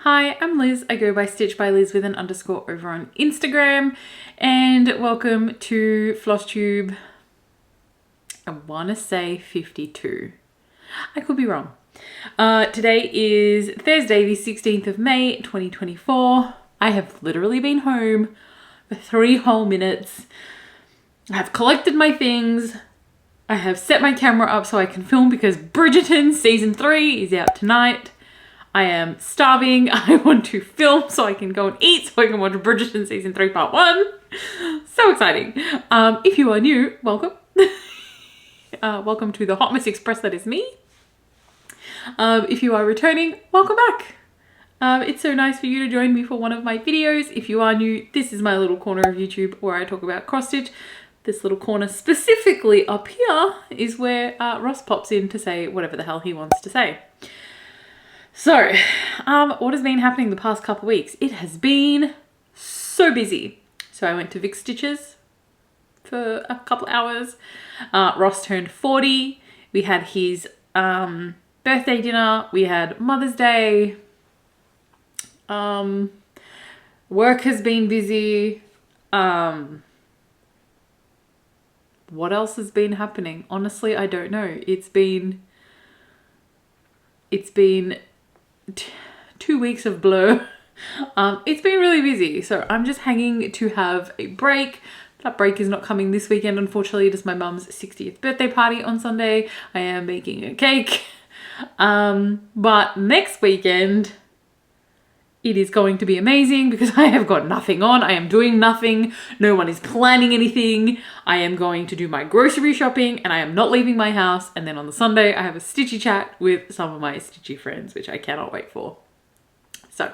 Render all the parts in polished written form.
Hi, I'm Liz. I go by Stitch by Liz with an underscore over on Instagram, and welcome to Flosstube. I want to say 52. I could be wrong. Today is Thursday, the 16th of May, 2024. I have literally been home for 3 whole minutes. I have collected my things. I have set my camera up so I can film because Bridgerton season 3 is out tonight. I am starving. I want to film so I can go and eat so I can watch Bridgerton season 3 part 1. So exciting. If you are new, welcome. Welcome to the Hot Mess Express that is me. If you are returning, welcome back. It's so nice for you to join me for one of my videos. If you are new, this is my little corner of YouTube where I talk about cross stitch. This little corner specifically up here is where Ross pops in to say whatever the hell he wants to say. So, what has been happening the past couple of weeks? It has been so busy. So I went to Vic Stitches for a couple hours. Ross turned 40. We had his birthday dinner. We had Mother's Day. Work has been busy. What else has been happening? Honestly, I don't know. It's been 2 weeks of blur. It's been really busy, so I'm just hanging to have a break. That break is not coming this weekend, unfortunately. It is my mum's 60th birthday party on Sunday. I am baking a cake. But next weekend, it is going to be amazing because I have got nothing on. I am doing nothing. No one is planning anything. I am going to do my grocery shopping and I am not leaving my house. And then on the Sunday, I have a stitchy chat with some of my stitchy friends, which I cannot wait for. So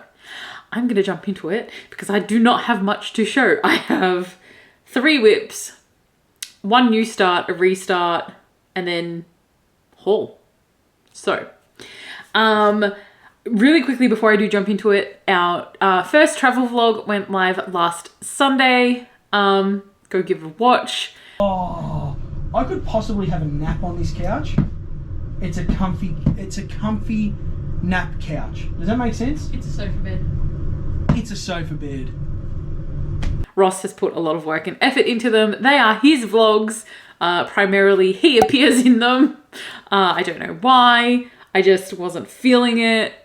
I'm going to jump into it because I do not have much to show. I have 3 WIPs, 1 new start, a restart, and then haul. So, really quickly before I do jump into it, our first travel vlog went live last Sunday. Go give it a watch. Oh, I could possibly have a nap on this couch. It's a comfy nap couch. Does that make sense? It's a sofa bed. It's a sofa bed. Ross has put a lot of work and effort into them. They are his vlogs. Primarily he appears in them. I don't know why. I just wasn't feeling it.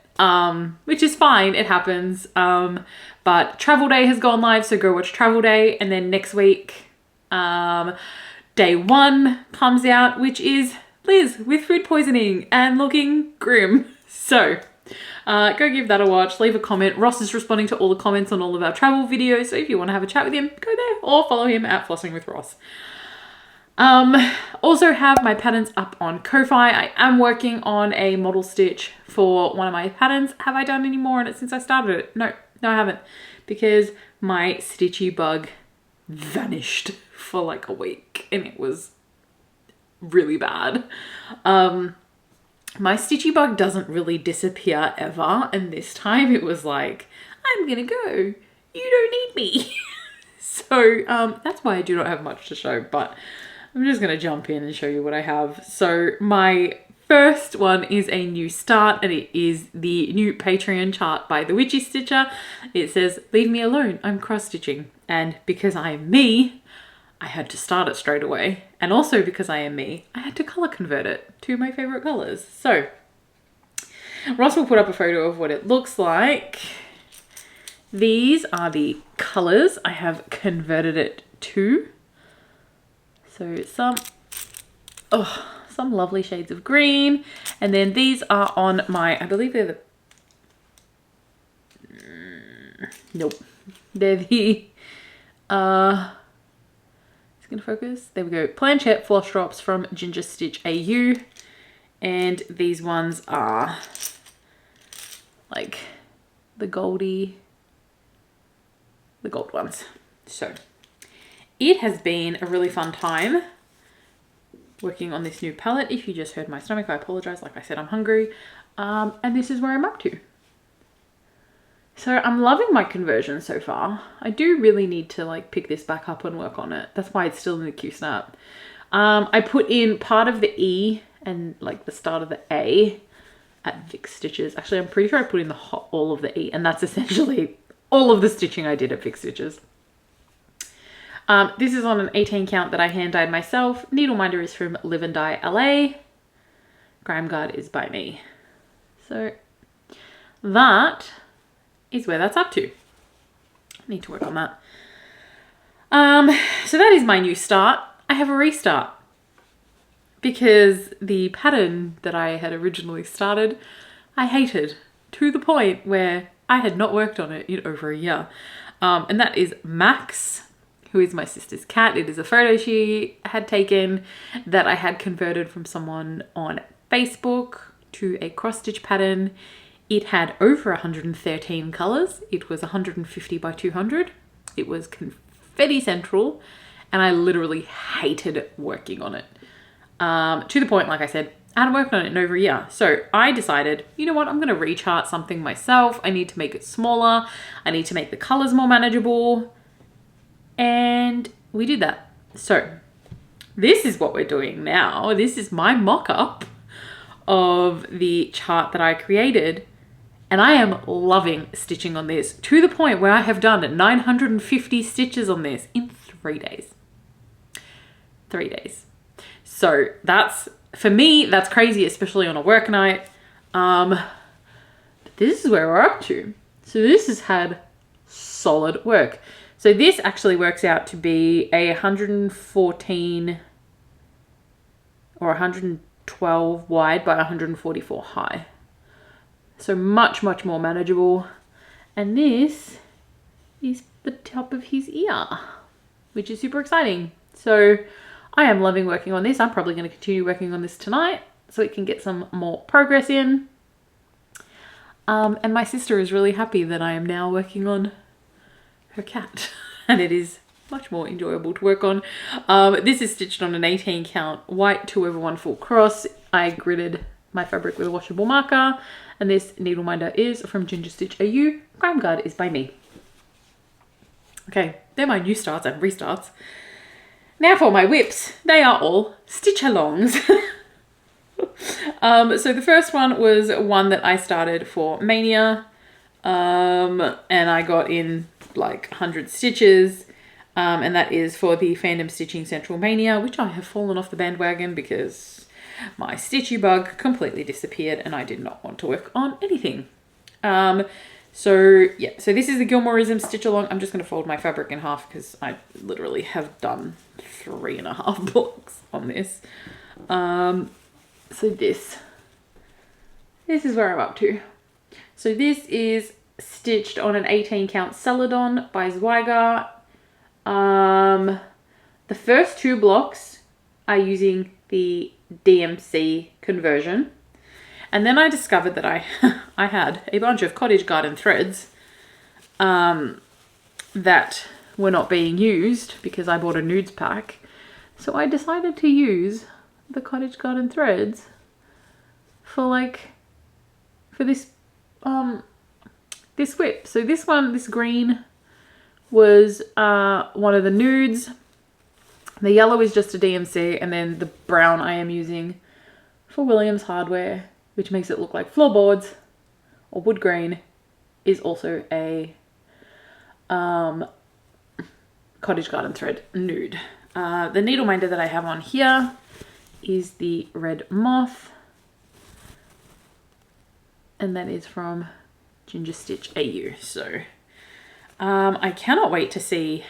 Which is fine, it happens. But Travel Day has gone live, so go watch Travel Day. And then next week, day 1 comes out, which is Liz with food poisoning and looking grim. So, go give that a watch, leave a comment. Ross is responding to all the comments on all of our travel videos, so if you want to have a chat with him, go there or follow him at Flossing with Ross. Also have my patterns up on Ko-Fi. I am working on a model stitch for one of my patterns. Have I done any more on it since I started it? No, I haven't, because my stitchy bug vanished for like a week and it was really bad. My stitchy bug doesn't really disappear ever, and this time it was like, I'm gonna go, you don't need me. So that's why I do not have much to show, but I'm just going to jump in and show you what I have. So my first one is a new start, and it is the new Patreon chart by the Witchy Stitcher. It says, leave me alone, I'm cross stitching. And because I am me, I had to start it straight away. And also because I am me, I had to color convert it to my favorite colors. So Ross will put up a photo of what it looks like. These are the colors I have converted it to. So some lovely shades of green. And then these are on my, I believe they're the, nope. They're the, it's gonna focus. There we go. Planchette floss drops from Ginger Stitch AU. And these ones are like the gold ones. So it has been a really fun time working on this new palette. If you just heard my stomach, I apologize. Like I said, I'm hungry. And this is where I'm up to. So I'm loving my conversion so far. I do really need to like pick this back up and work on it. That's why it's still in the Q snap. I put in part of the E and like the start of the A at Vic Stitches. Actually, I'm pretty sure I put in all of the E, and that's essentially all of the stitching I did at Vic Stitches. This is on an 18 count that I hand dyed myself. Needle minder is from Live and Dye LA. Grime guard is by me. So that is where that's up to. Need to work on that. So that is my new start. I have a restart because the pattern that I had originally started, I hated to the point where I had not worked on it in over a year. And that is Max, who is my sister's cat. It is a photo she had taken that I had converted from someone on Facebook to a cross stitch pattern. It had over 113 colors. It was 150 by 200. It was confetti central, and I literally hated working on it. To the point, like I said, I hadn't worked on it in over a year. So I decided, you know what, I'm going to rechart something myself. I need to make it smaller. I need to make the colors more manageable. And we did that. So this is what we're doing now. This is my mock-up of the chart that I created. And I am loving stitching on this to the point where I have done 950 stitches on this in 3 days. 3 days. So that's, for me, that's crazy, especially on a work night. But this is where we're up to. So this has had solid work. So this actually works out to be a 114 or 112 wide by 144 high. So much, much more manageable. And this is the top of his ear, which is super exciting. So I am loving working on this. I'm probably going to continue working on this tonight so it can get some more progress in. And my sister is really happy that I am now working on her cat. And it is much more enjoyable to work on. This is stitched on an 18 count white 2/1 full cross. I gridded my fabric with a washable marker. And this needle minder is from Ginger Stitch AU. Grime guard is by me. Okay, they're my new starts and restarts. Now for my WIPs. They are all stitch alongs. So the first one was one that I started for Mania. And I got in like 100 stitches. And that is for the Fandom Stitching Central Mania, which I have fallen off the bandwagon because my stitchy bug completely disappeared and I did not want to work on anything. So yeah, so this is the Gilmoreism stitch along. I'm just going to fold my fabric in half because I literally have done 3.5 blocks on this. So this is where I'm up to. So this is stitched on an 18 count Celadon by Zweigart. The first 2 blocks are using the DMC conversion, and then I discovered that I had a bunch of cottage garden threads that were not being used because I bought a nudes pack. So I decided to use the cottage garden threads for this this WIP. So this one, this green, was one of the nudes. The yellow is just a DMC, and then the brown I am using for Williams Hardware, which makes it look like floorboards, or wood grain, is also a cottage garden thread nude. The needle minder that I have on here is the Red Moth, and that is from Ginger Stitch AU. So I cannot wait to see,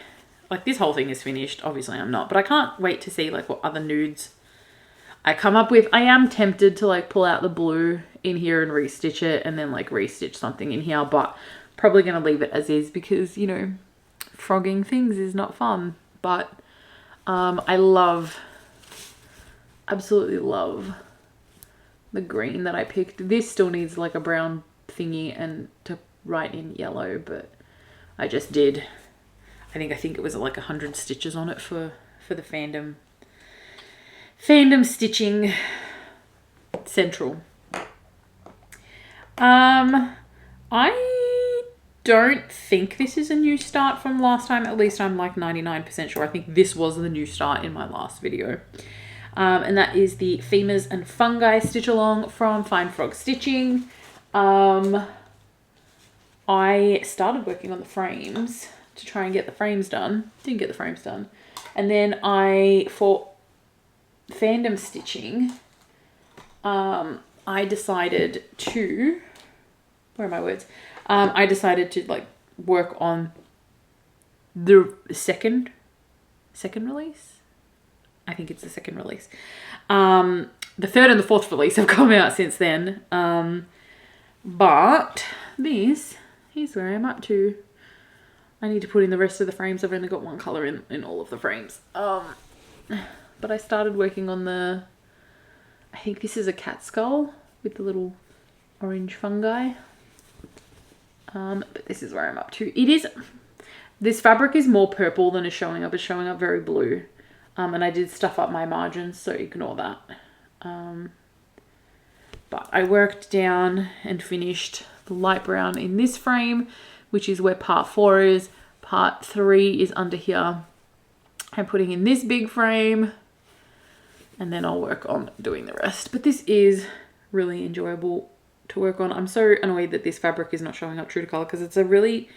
like, this whole thing is finished. Obviously I'm not, but I can't wait to see like what other nudes I come up with. I am tempted to like pull out the blue in here and restitch it and then like restitch something in here, but probably going to leave it as is because, you know, frogging things is not fun. But I absolutely love the green that I picked. This still needs like a brown thingy and to write in yellow, but I just did. I think it was like 100 stitches on it for the fandom stitching central. I don't think this is a new start from last time. At least I'm like 99% sure. I think this was the new start in my last video. And that is the Femurs and Fungi stitch along from Fine Frog Stitching. I started working on the frames to try and get the frames done. Didn't get the frames done. And then for fandom stitching, I decided to, where are my words? I decided to like work on the second release. I think it's the second release. The third and the fourth release have come out since then. But here's where I'm up to. I need to put in the rest of the frames. I've only got one color in all of the frames. But I started working on I think this is a cat skull with the little orange fungi. But this is where I'm up to. This fabric is more purple than is showing up. It's showing up very blue. And I did stuff up my margins, so ignore that. But I worked down and finished the light brown in this frame, which is where part 4 is. Part 3 is under here. I'm putting in this big frame, and then I'll work on doing the rest. But this is really enjoyable to work on. I'm so annoyed that this fabric is not showing up true to color because it's a really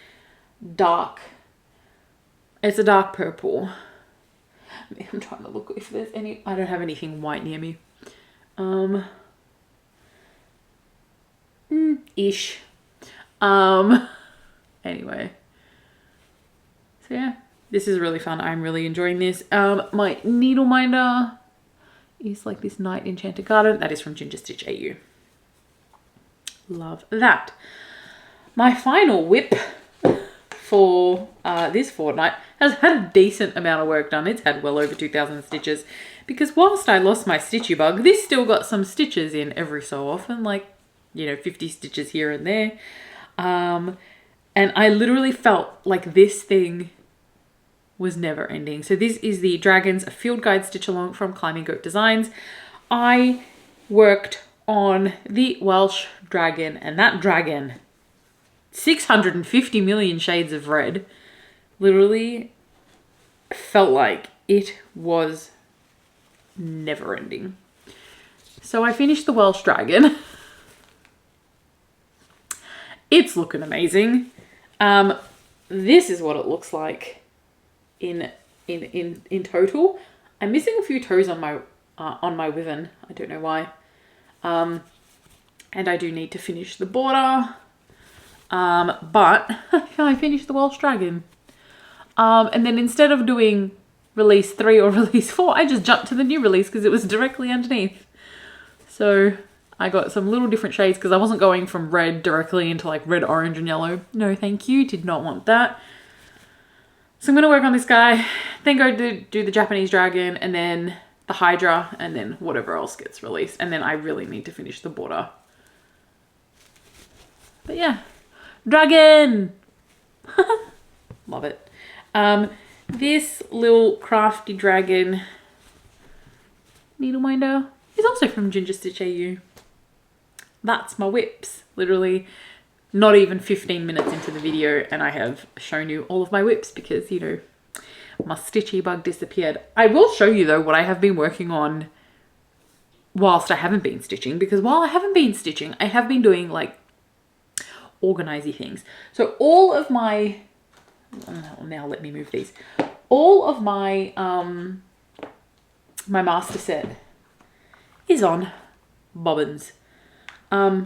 dark, it's a dark purple. I'm trying to look if there's any, I don't have anything white near me. Ish. Anyway. So yeah, this is really fun. I'm really enjoying this. My needle minder is like this Night Enchanted Garden. That is from Ginger Stitch AU. Love that. My final WIP for this fortnight has had a decent amount of work done. It's had well over 2,000 stitches because whilst I lost my stitchy bug, this still got some stitches in every so often, like, you know, 50 stitches here and there. And I literally felt like this thing was never ending. So this is the Dragons Field Guide Stitch Along from Climbing Goat Designs. I worked on the Welsh dragon, and that dragon, 650 million shades of red, literally felt like it was never ending. So I finished the Welsh dragon. It's looking amazing. This is what it looks like in total. I'm missing a few toes on my ribbon. I don't know why. And I do need to finish the border. But I finished the Welsh dragon. And then instead of doing release 3 or release 4, I just jumped to the new release because it was directly underneath. So I got some little different shades because I wasn't going from red directly into like red, orange and yellow. No, thank you. Did not want that. So I'm going to work on this guy, then go do the Japanese dragon and then the Hydra and then whatever else gets released. And then I really need to finish the border. But yeah, dragon! Love it. This little crafty dragon needle minder is also from Ginger Stitch AU. That's my WIPs. Literally not even 15 minutes into the video and I have shown you all of my WIPs because, you know, my stitchy bug disappeared. I will show you though what I have been working on whilst I haven't been stitching, because while I haven't been stitching, I have been doing like organizy things. So all of my, now let me move these. All of my, my master set is on bobbins. I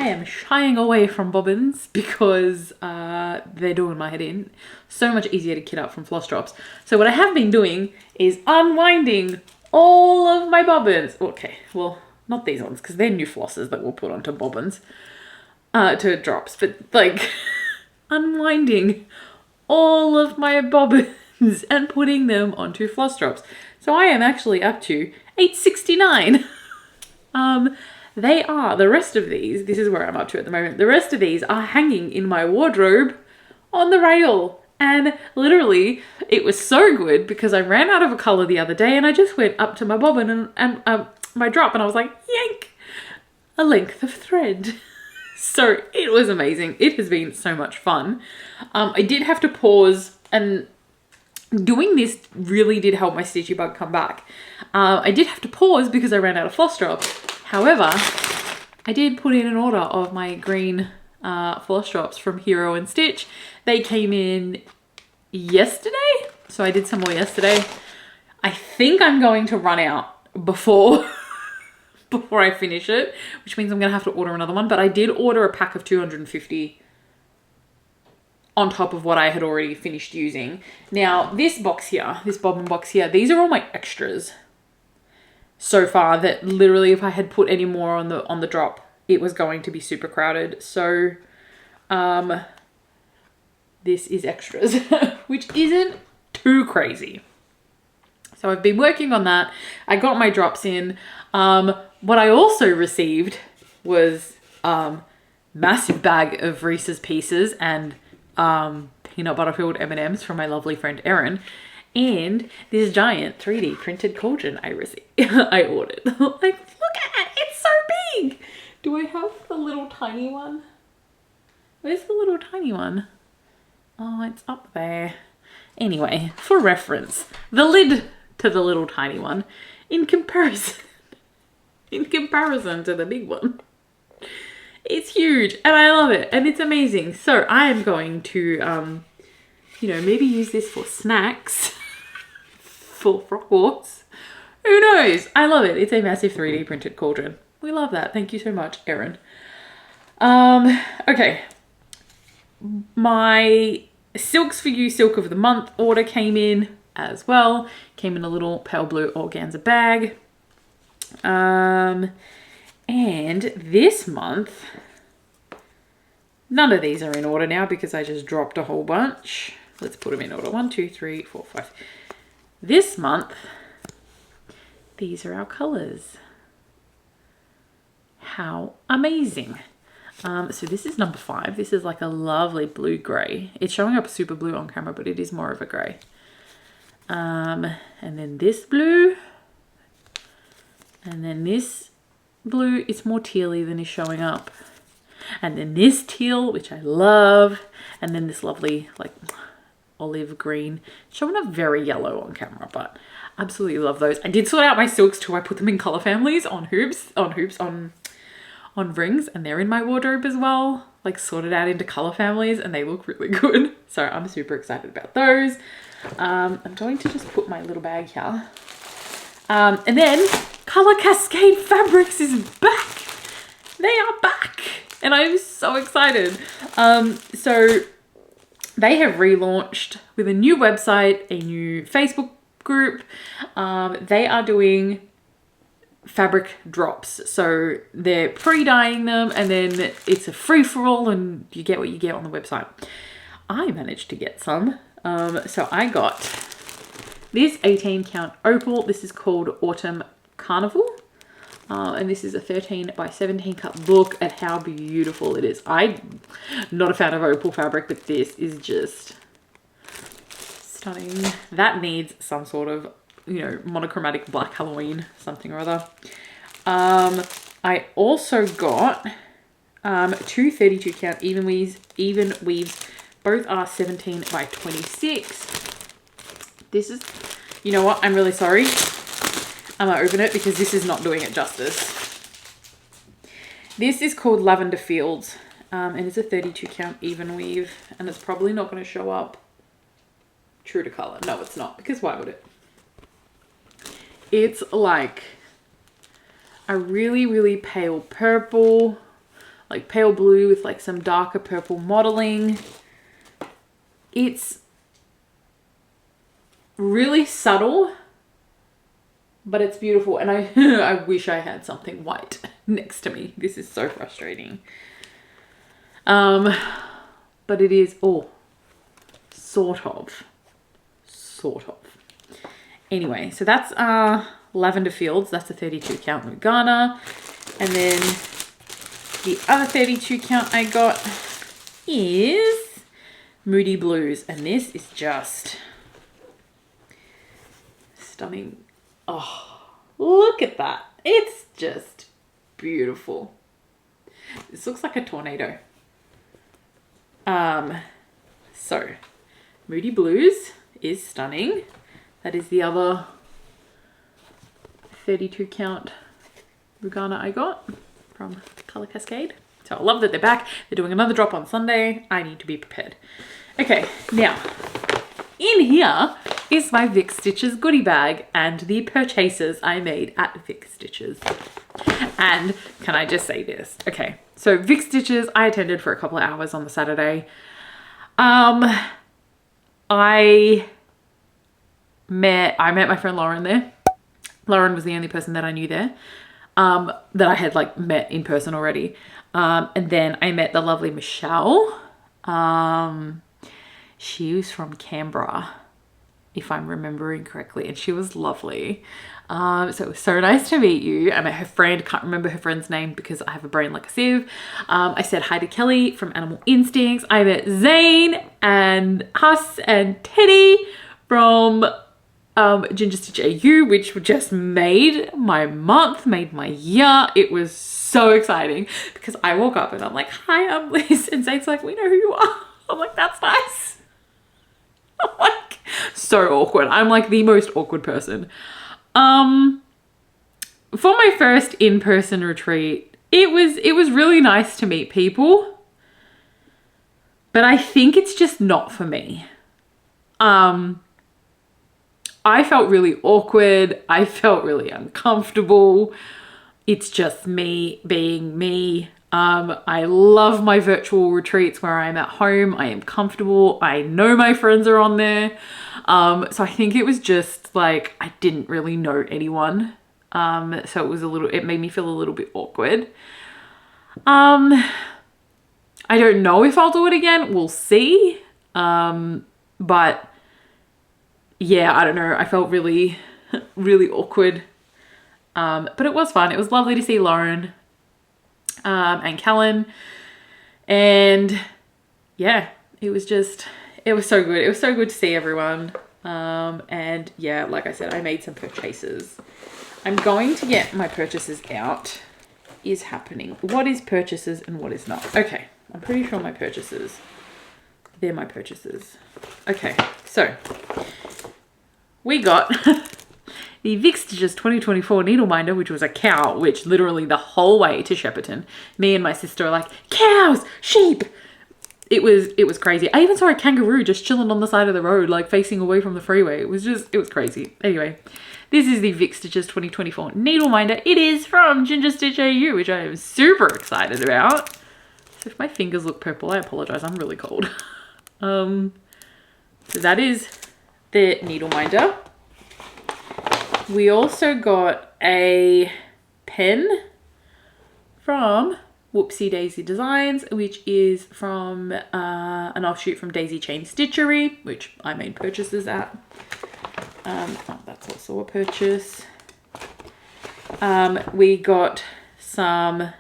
am shying away from bobbins because they're doing my head in. So much easier to kit up from floss drops. So what I have been doing is unwinding all of my bobbins. Okay, well, not these ones because they're new flosses that we'll put onto bobbins, to drops. But like unwinding all of my bobbins and putting them onto floss drops. So I am actually up to 869. They are, the rest of these, this is where I'm up to at the moment, the rest of these are hanging in my wardrobe on the rail. And literally, it was so good because I ran out of a colour the other day and I just went up to my bobbin and my drop and I was like, yank, a length of thread. So it was amazing. It has been so much fun. I did have to pause and doing this really did help my stitchy bug come back. I did have to pause because I ran out of floss drops. However, I did put in an order of my green floss drops from Hero and Stitch. They came in yesterday, so I did some more yesterday. I think I'm going to run out before before I finish it, which means I'm gonna have to order another one. But I did order a pack of 250 on top of what I had already finished using. Now this box here, this bobbin box here, these are all my extras so far, that literally if I had put any more on the drop, it was going to be super crowded. So this is extras, which isn't too crazy. So I've been working on that. I got my drops in. What I also received was massive bag of Reese's Pieces and peanut butter filled M&Ms from my lovely friend Erin, and this giant 3D printed cauldron I ordered. Like, look at it, it's so big. Do I have the little tiny one? Where's the little tiny one? Oh, it's up there. Anyway, for reference, the lid to the little tiny one in comparison to the big one, it's huge and I love it and it's amazing. So I am going to, you know, maybe use this for snacks for Frogwarts. Who knows? I love it. It's a massive 3D printed cauldron. We love that. Thank you so much, Erin. Okay. My Silks for You Silk of the Month order came in as well. Came in a little pale blue organza bag. And this month, none of these are in order now because I just dropped a whole bunch. Let's put them in order. 1, 2, 3, 4, 5. This month, these are our colors. How amazing. So this is number 5. This is like a lovely blue gray. It's showing up super blue on camera, but it is more of a gray. And then this blue. And then this blue, it's more tealy than is showing up. And then this teal, which I love. And then this lovely like olive green, showing up very yellow on camera, but absolutely love those. I did sort out my silks too. I put them in color families on rings, and they're in my wardrobe as well. Like sorted out into color families, and they look really good. So I'm super excited about those. I'm going to just put my little bag here. And then Color Cascade Fabrics is back. They are back. And I'm so excited. So they have relaunched with a new website, a new Facebook group. They are doing fabric drops. So they're pre-dyeing them and then it's a free-for-all and you get what you get on the website. I managed to get some. So I got this 18 count opal. This is called Autumn Carnival. And this is a 13 by 17 cut. Look at how beautiful it is. I'm not a fan of opal fabric, but this is just stunning. That needs some sort of, you know, monochromatic black Halloween, something or other. I also got 2 32 count even weaves. Both are 17 by 26. This is, you know what? I'm really sorry. I'm gonna open it because this is not doing it justice. This is called Lavender Fields, and it's a 32 count even weave, and it's probably not going to show up true to color. No, it's not, because why would it? It's like a really, really pale purple, like pale blue with like some darker purple modeling. It's really subtle, but it's beautiful, and I wish I had something white next to me. This is so frustrating. But it is, oh, sort of. Anyway, so that's Lavender Fields. That's a 32 count Lugana. And then the other 32 count I got is Moody Blues, and this is just stunning. Oh, look at that. It's just beautiful. This looks like a tornado. So Moody Blues is stunning. That is the other 32 count Rugana I got from Color Cascade. So I love that they're back. They're doing another drop on Sunday. I need to be prepared. Okay, now in here is my Vic Stitches goodie bag and the purchases I made at Vic Stitches. And can I just say this? Okay, so Vic Stitches, I attended for a couple of hours on the Saturday. I met my friend Lauren there. Lauren was the only person that I knew there, that I had like met in person already. And then I met the lovely Michelle. She was from Canberra, if I'm remembering correctly, and she was lovely. So it was so nice to meet you. I met her friend, can't remember her friend's name because I have a brain like a sieve. I said hi to Kelly from Animal Instincts. I met Zane and Huss and Teddy from Ginger Stitch AU, which just made my month, made my year. It was so exciting because I woke up and I'm like, hi, I'm Liz. And Zane's like, we know who you are. I'm like, that's nice. I'm like, so awkward. I'm like the most awkward person. For my first in-person retreat, it was really nice to meet people, but I think it's just not for me. I felt really awkward. I felt really uncomfortable. It's just me being me. I love my virtual retreats where I'm at home. I am comfortable. I know my friends are on there. So I think it was just like, I didn't really know anyone. So it made me feel a little bit awkward. I don't know if I'll do it again. We'll see. But yeah, I don't know. I felt really, really awkward. But it was fun. It was lovely to see Lauren and Callan. And yeah, it was so good. It was so good to see everyone. And yeah, like I said, I made some purchases. I'm going to get my purchases out. Is happening. What is purchases and what is not? Okay, I'm pretty sure my purchases. They're my purchases. Okay, so we got the Vic Stitches 2024 needle minder, which was a cow, which literally the whole way to Shepparton, me and my sister are like, cows, sheep. It was crazy. I even saw a kangaroo just chilling on the side of the road, like facing away from the freeway. It was crazy. Anyway, this is the Vic Stitches 2024 needle minder. It is from Ginger Stitch AU, which I am super excited about. So if my fingers look purple, I apologize. I'm really cold. So that is the needle minder. We also got a pen from Whoopsie Daisy Designs, which is from an offshoot from Daisy Chain Stitchery, which I made purchases at. That's also a purchase. We got some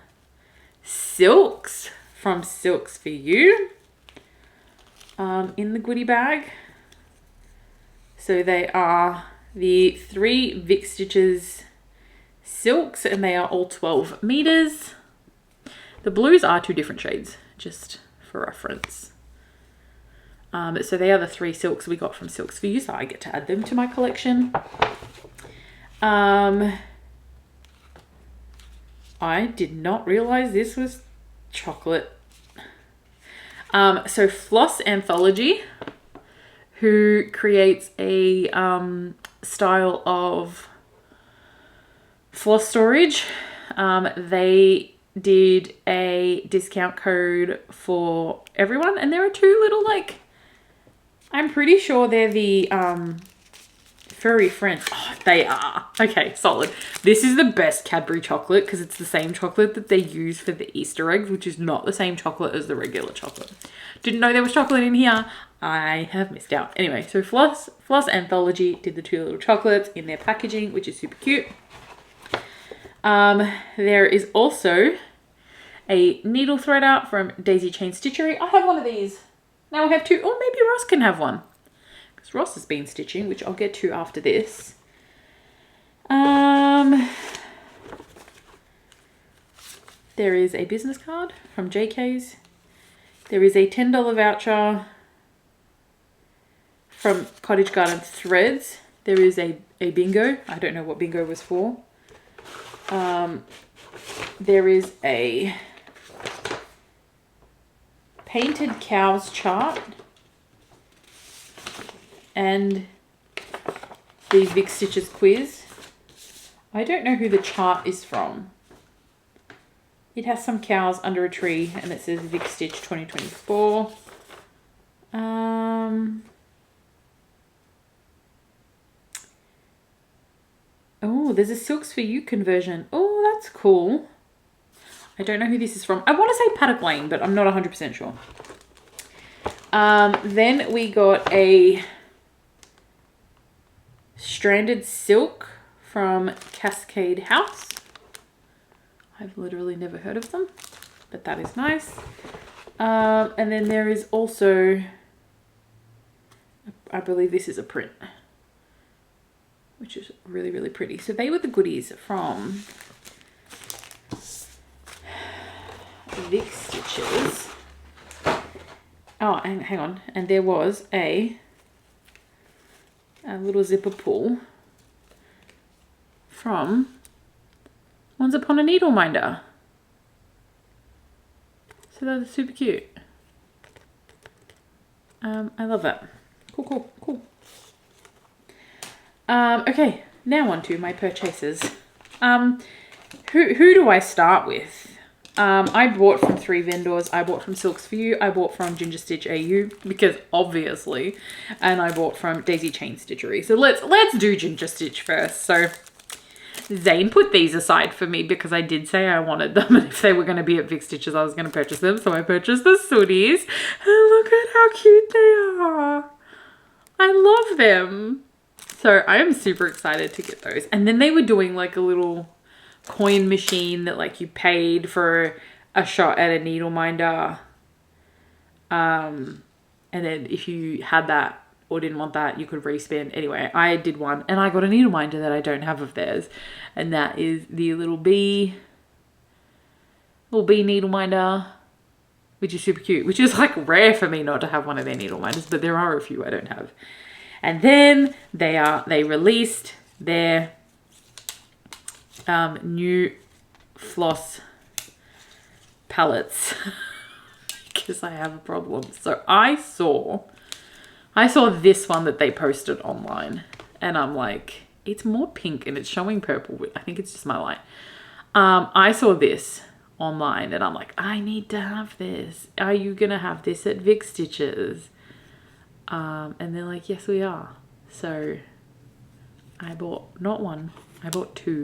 silks from Silks for You in the goodie bag. So they are the 3 Vic Stitches silks, and they are all 12 meters. The blues are 2 different shades, just for reference. So they are the 3 silks we got from Silks for You, so I get to add them to my collection. I did not realize this was chocolate. So Floss Anthology, who creates a style of floss storage, they did a discount code for everyone, and there are 2 little, like, I'm pretty sure they're the furry friends. Oh, they are. Okay, solid. This is the best Cadbury chocolate because it's the same chocolate that they use for the Easter eggs, which is not the same chocolate as the regular chocolate. Didn't know there was chocolate in here. I have missed out. Anyway, so Floss Anthology did the 2 little chocolates in their packaging, which is super cute. There is also a needle threader from Daisy Chain Stitchery. I have one of these. Now I have 2, or maybe Ross can have one, because Ross has been stitching, which I'll get to after this. There is a business card from JK's. There is a $10 voucher from Cottage Garden Threads. There is a bingo. I don't know what bingo was for. There is a painted cows chart and the Vic Stitches quiz. I don't know who the chart is from. It has some cows under a tree and it says Vic Stitch 2024. Oh, there's a Silks for You conversion. Oh, that's cool. I don't know who this is from. I want to say Paddock Lane, but I'm not 100% sure. Then we got a Stranded Silk from Cascade House. I've literally never heard of them, but that is nice. And then there is also, I believe this is a print, which is really, really pretty. So they were the goodies from Vic Stitches. Oh, and hang on. And there was a little zipper pull from Once Upon a Needle Minder. So that's super cute. I love that. Cool, cool, cool. Okay, now on to my purchases. Who do I start with? I bought from 3 vendors. I bought from Silks for You. I bought from Ginger Stitch AU because obviously, and I bought from Daisy Chain Stitchery. So let's do Ginger Stitch first. So Zane put these aside for me because I did say I wanted them, and if they were going to be at Vic Stitches, I was going to purchase them. So I purchased the sooties. And look at how cute they are. I love them. So I am super excited to get those. And then they were doing like a little coin machine that like you paid for a shot at a needle minder. And then if you had that or didn't want that, you could respin. Anyway, I did one and I got a needle minder that I don't have of theirs. And that is the little bee needle minder, which is super cute, which is like rare for me not to have one of their needle minders, but there are a few I don't have. And then they released their new Floss palettes because I have a problem. So I saw this one that they posted online and I'm like, it's more pink and it's showing purple. I think it's just my light. I saw this online and I'm like, I need to have this. Are you gonna have this at Vic Stitches? And they're like, yes, we are. So I bought not one, I bought 2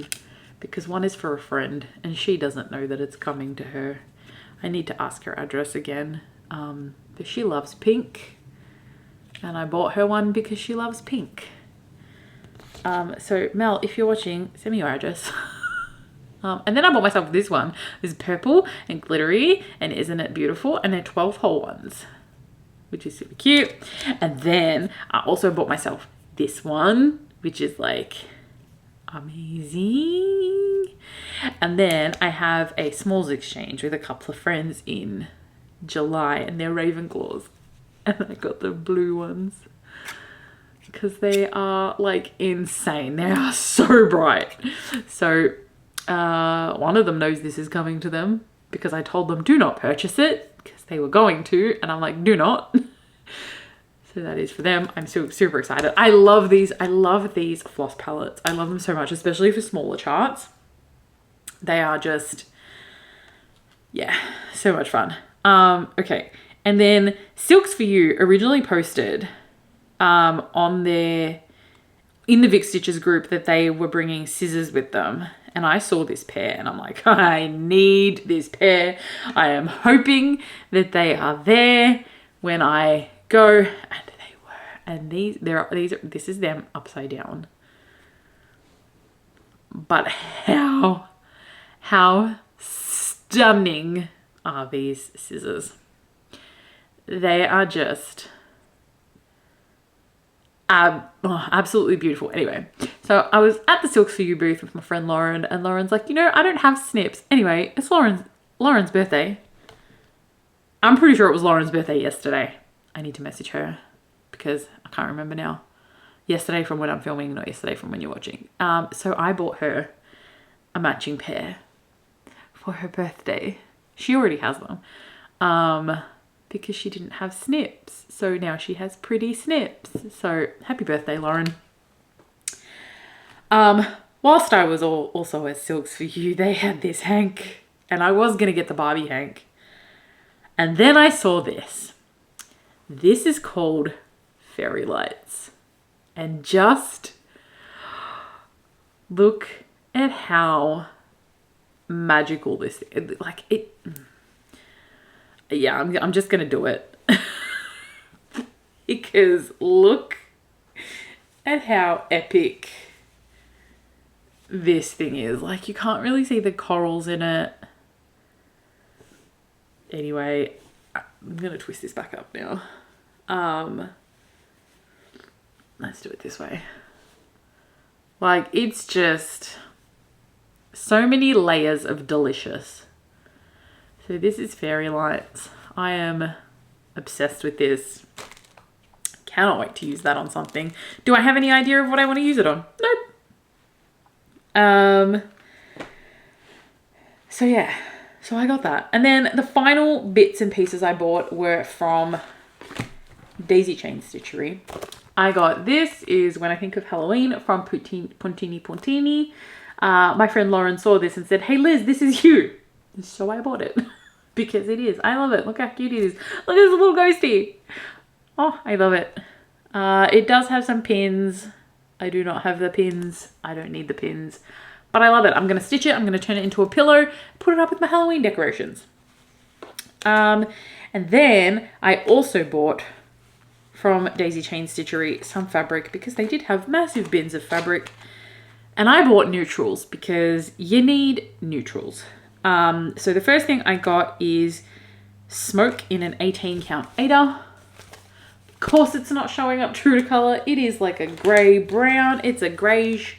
because one is for a friend and she doesn't know that it's coming to her. I need to ask her address again. But she loves pink and I bought her one because she loves pink. So Mel, if you're watching, send me your address. And then I bought myself this one. This is purple and glittery and isn't it beautiful? And they're 12 hole ones, which is super cute. And then I also bought myself this one, which is like amazing. And then I have a smalls exchange with a couple of friends in July and they're Ravenclaws. And I got the blue ones because they are like insane. They are so bright. So one of them knows this is coming to them because I told them do not purchase it because they were going to, and I'm like, do not. So that is for them. I'm super excited. I love these floss palettes. I love them so much, especially for smaller charts. They are just, yeah, so much fun. Okay. And then Silks for You originally posted in the Vic Stitches group that they were bringing scissors with them. And I saw this pair and I'm like, I need this pair. I am hoping that they are there when I go, and they were. And this is them upside down. But how stunning are these scissors? They are just absolutely beautiful. Anyway, so I was at the Silks for You booth with my friend Lauren, and Lauren's like, you know, I don't have snips. Anyway, it's Lauren's birthday. I'm pretty sure it was Lauren's birthday yesterday. I need to message her because I can't remember now. Yesterday from when I'm filming, not yesterday from when you're watching. So I bought her a matching pair for her birthday. She already has them because she didn't have snips. So now she has pretty snips. So happy birthday, Lauren. Whilst I was also at Silks for You, they had this hank, and I was going to get the Barbie hank. And then I saw this. This is called Fairy Lights. And just look at how magical this is. Like it. Yeah, I'm just going to do it. Because look at how epic this thing is. Like, you can't really see the corals in it. Anyway, I'm gonna twist this back up now. Let's do it this way. Like, it's just so many layers of delicious. So this is Fairy Lights. I am obsessed with this. Cannot wait to use that on something. Do I have any idea of what I want to use it on? Nope. So yeah, so I got that. And then the final bits and pieces I bought were from Daisy Chain Stitchery. I got, this is When I Think of Halloween from Puntini. My friend Lauren saw this and said, hey Liz, this is you. So I bought it because it is. I love it. Look how cute it is. Look at this little ghosty. Oh, I love it. It does have some pins. I do not have the pins. I don't need the pins, but I love it. I'm going to stitch it. I'm going to turn it into a pillow, put it up with my Halloween decorations. And then I also bought from Daisy Chain Stitchery some fabric because they did have massive bins of fabric. And I bought neutrals because you need neutrals. So the first thing I got is Smoke in an 18 count Aida. Of course it's not showing up true to color. It is like a grey brown. It's a greyish.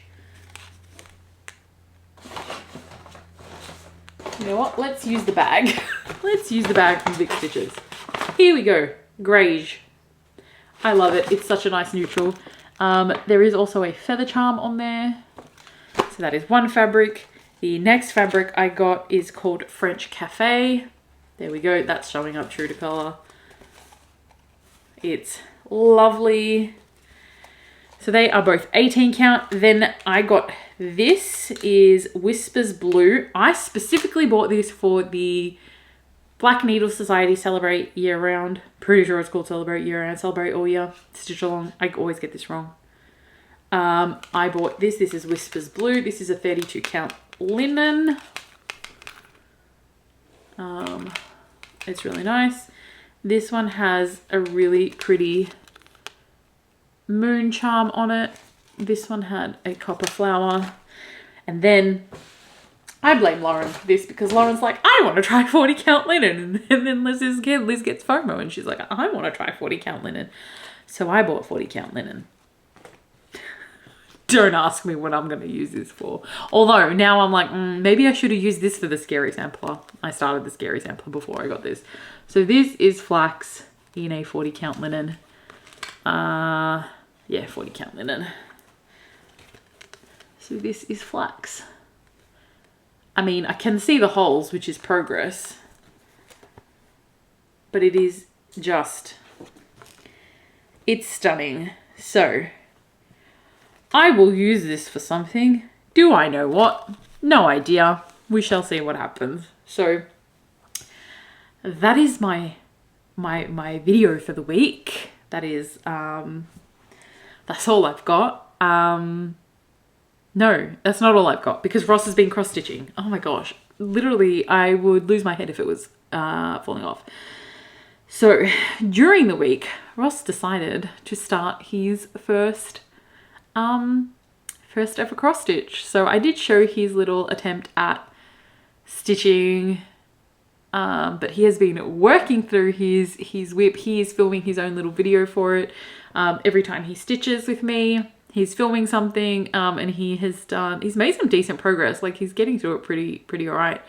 You know what? Let's use the bag. Let's use the bag from Vic Stitches. Here we go. Greyish. I love it. It's such a nice neutral. There is also a feather charm on there. So that is one fabric. The next fabric I got is called French Cafe. There we go. That's showing up true to color. It's lovely. So they are both 18 count. Then I got, this is Whispers Blue. I specifically bought this for the Black Needle Society Celebrate Year Round. Pretty sure it's called Celebrate Year Round. Celebrate all year. Stitch along. I always get this wrong. I bought this. This is Whispers Blue. This is a 32 count linen. It's really nice. This one has a really pretty moon charm on it. This one had a copper flower. And then I blame Lauren for this because Lauren's like, I want to try 40 count linen. And then Liz gets FOMO and she's like, I want to try 40 count linen. So I bought 40 count linen. Don't ask me what I'm going to use this for. Although now I'm like, maybe I should have used this for the Scary Sampler. I started the Scary Sampler before I got this. So this is flax in a 40 count linen. Yeah, 40 count linen. So this is flax. I mean, I can see the holes, which is progress. But it is just, it's stunning. So I will use this for something. Do I know what? No idea. We shall see what happens. So that is my video for the week. That is that's all I've got. No, that's not all I've got because Ross has been cross stitching. Oh my gosh, literally I would lose my head if it was falling off. So during the week, Ross decided to start his first ever cross stitch. So I did show his little attempt at stitching, but he has been working through his WIP. He is filming his own little video for it. Every time he stitches with me, he's filming something, and he's made some decent progress. Like, he's getting through it pretty all right.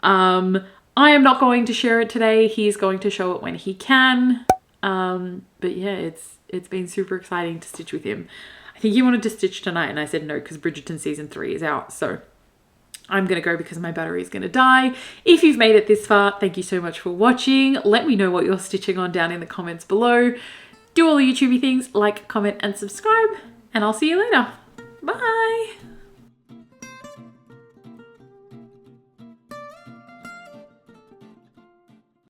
I am not going to share it today. He's going to show it when he can. But yeah, it's been super exciting to stitch with him. I think he wanted to stitch tonight and I said no because Bridgerton season 3 is out. So I'm going to go because my battery is going to die. If you've made it this far, thank you so much for watching. Let me know what you're stitching on down in the comments below. Do all the YouTubey things, like, comment, and subscribe. And I'll see you later. Bye.